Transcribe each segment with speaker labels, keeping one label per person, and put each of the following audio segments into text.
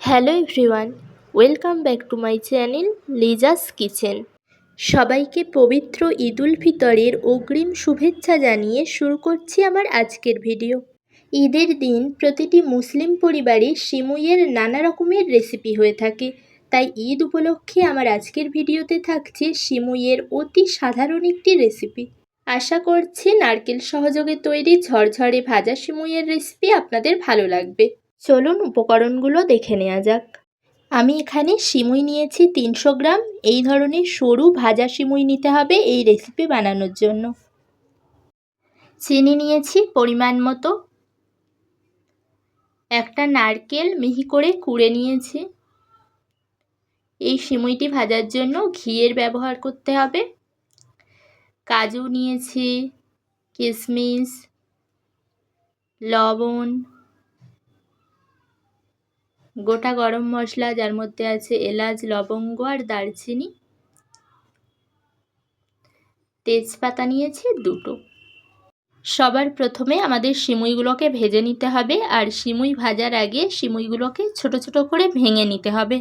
Speaker 1: Hello everyone, welcome back to my channel Liza's kitchen. সবাইকে পবিত্র ঈদ উল ফিতরের অগ্রিম শুভেচ্ছা জানিয়ে শুরু করছি আমার আজকের ভিডিও। ঈদের দিন প্রতিটি মুসলিম পরিবারে সিমুইয়ের নানা রকমের রেসিপি হয়ে থাকে, তাই ঈদ উপলক্ষে আমার আজকের ভিডিওতে থাকছে সিমুইয়ের অতি সাধারণ একটি রেসিপি। আশা করছি নারকেল সহযোগে তৈরি ঝরঝরে ভাজা সিমুইয়ের রেসিপি আপনাদের ভালো লাগবে। চলুন উপকরণগুলো দেখে নেওয়া যাক। আমি এখানে সিমুই নিয়েছি 300 গ্রাম। এই ধরনের সরু ভাজা সিমুই নিতে হবে এই রেসিপি বানানোর জন্য। চিনি নিয়েছি পরিমাণ মতো। একটা নারকেল মিহি করে কুড়ে নিয়েছি। এই সিমুইটি ভাজার জন্য ঘিয়ের ব্যবহার করতে হবে। কাজু নিয়েছি, কিশমিশ, লবণ, গোটা গরম মশলা যার মধ্যে আছে এলাচ, লবঙ্গ আর দারচিনি, তেজপাতা নিয়েছি 2টো। সবার প্রথমে আমাদের সিমুইগুলোকে ভেজে নিতে হবে, আর সিমুই ভাজার আগে সিমুইগুলোকে ছোট ছোট করে ভেঙে নিতে হবে।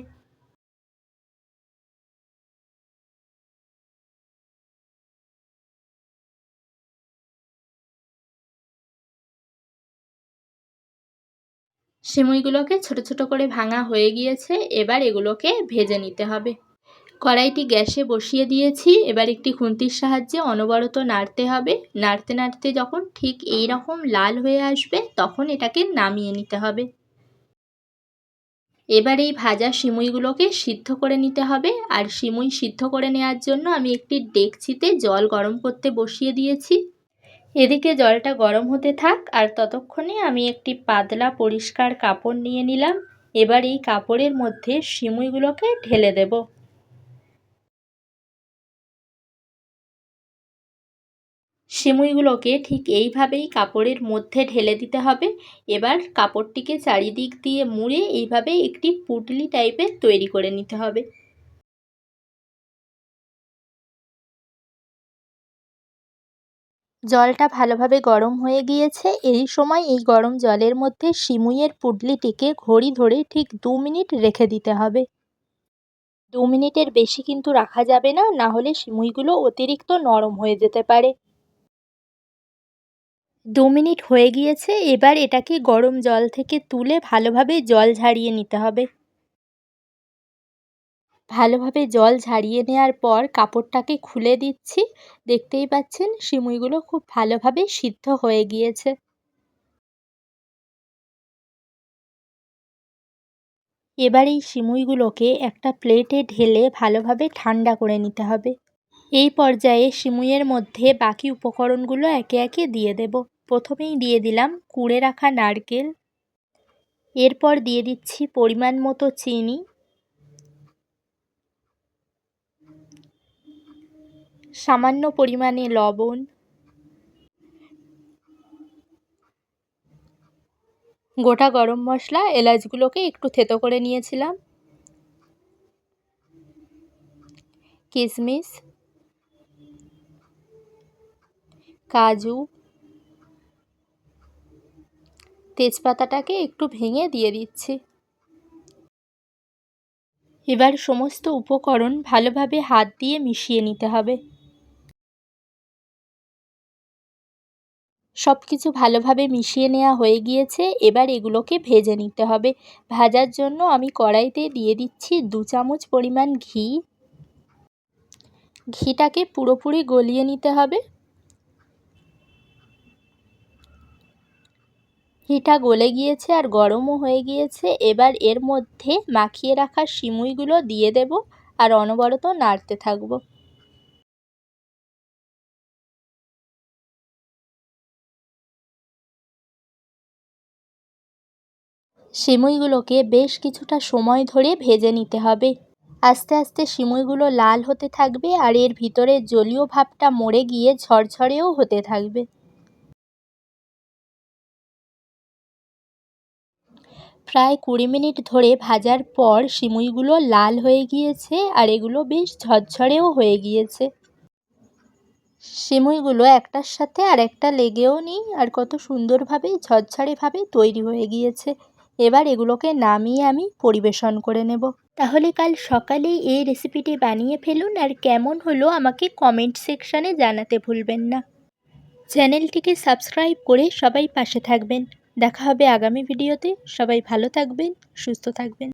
Speaker 1: সিমুইগুলোকে ছোট ছোট করে ভাঙা হয়ে গিয়েছে, এবার এগুলোকে ভেজে নিতে হবে। কড়াইটি গ্যাসে বসিয়ে দিয়েছি। এবার একটি খুন্তির সাহায্যে অনবরত নাড়তে হবে। নাড়তে নাড়তে যখন ঠিক এই রকম লাল হয়ে আসবে তখন এটাকে নামিয়ে নিতে হবে। এবার এই ভাজা সিমুইগুলোকে সিদ্ধ করে নিতে হবে, আর সিমুই সিদ্ধ করে নেওয়ার জন্য আমি একটি ডেকচিতে জল গরম করতে বসিয়ে দিয়েছি। এদিকে জলটা গরম হতে থাক, আর ততক্ষণে আমি একটি পাতলা পরিষ্কার কাপড় নিয়ে নিলাম। এবার এই কাপড়ের মধ্যে সিমুইগুলোকে ঢেলে দেব। সিমুইগুলোকে ঠিক এইভাবেই কাপড়ের মধ্যে ঢেলে দিতে হবে। এবার কাপড়টিকে চারিদিক দিয়ে মুড়ে এইভাবে একটি পুঁটলি টাইপের তৈরি করে নিতে হবে। জলটা ভালোভাবে গরম হয়ে গিয়েছে। এই সময় এই গরম জলের মধ্যে সিমুইয়ের পুঁটলিটিকে ঘড়ি ধরে ঠিক 2 মিনিট রেখে দিতে হবে। 2 মিনিটের বেশি কিন্তু রাখা যাবে না, না হলে সিমুইগুলো অতিরিক্ত নরম হয়ে যেতে পারে। 2 মিনিট হয়ে গিয়েছে। এবার এটাকে গরম জল থেকে তুলে ভালোভাবে জল ঝাড়িয়ে নিতে হবে। ভালোভাবে জল ঝাড়িয়ে নেওয়ার পর কাপড়টাকে খুলে দিচ্ছি। দেখতেই পাচ্ছেন সিমুইগুলো খুব ভালোভাবে সিদ্ধ হয়ে গিয়েছে। এবার এই সিমুইগুলোকে একটা প্লেটে ঢেলে ভালোভাবে ঠান্ডা করে নিতে হবে। এই পর্যায়ে সিমুইয়ের মধ্যে বাকি উপকরণগুলো একে একে দিয়ে দেব। প্রথমেই দিয়ে দিলাম কুড়ে রাখা নারকেল। এরপর দিয়ে দিচ্ছি পরিমাণ মতো চিনি, সামান্য পরিমাণে লবণ, গোটা গরম মশলা, এলাচগুলোকে একটু থেতো করে নিয়েছিলাম, কিশমিশ, কাজু, তেজপাতাটাকে একটু ভেঙে দিয়ে দিচ্ছি। এবার সমস্ত উপকরণ ভালোভাবে হাত দিয়ে মিশিয়ে নিতে হবে। সব কিছু ভালোভাবে মিশিয়ে নেওয়া হয়ে গিয়েছে। এবার এগুলোকে ভেজে নিতে হবে। ভাজার জন্য আমি কড়াইতে দিয়ে দিচ্ছি 2 চামচ পরিমাণ ঘি। ঘিটাকে পুরোপুরি গলিয়ে নিতে হবে। ঘিটা গলে গিয়েছে আর গরমও হয়ে গিয়েছে। এবার এর মধ্যে মাখিয়ে রাখা সিমুইগুলো দিয়ে দেব, আর অনবরত নাড়তে থাকব। সিমুইগুলোকে বেশ কিছুটা সময় ধরে ভেজে নিতে হবে। আস্তে আস্তে সিমুইগুলো লাল হতে থাকবে, আর এর ভিতরে জলীয় ভাবটা মরে গিয়ে ঝরঝরেও হতে থাকবে। প্রায় 20 মিনিট ধরে ভাজার পর সিমুইগুলো লাল হয়ে গিয়েছে, আর এগুলো বেশ ঝরঝরেও হয়ে গিয়েছে। সিমুইগুলো একটার সাথে আর একটা লেগেও নেই, আর কত সুন্দরভাবে ঝরঝরেভাবে তৈরি হয়ে গিয়েছে। এবার এগুলোকে নামিয়ে আমি পরিবেশন করে নেব। তাহলে কাল সকালেই এই রেসিপিটি বানিয়ে ফেলুন, আর কেমন হলো আমাকে কমেন্ট সেকশানে জানাতে ভুলবেন না। চ্যানেলটিকে সাবস্ক্রাইব করে সবাই পাশে থাকবেন। দেখা হবে আগামী ভিডিওতে। সবাই ভালো থাকবেন, সুস্থ থাকবেন।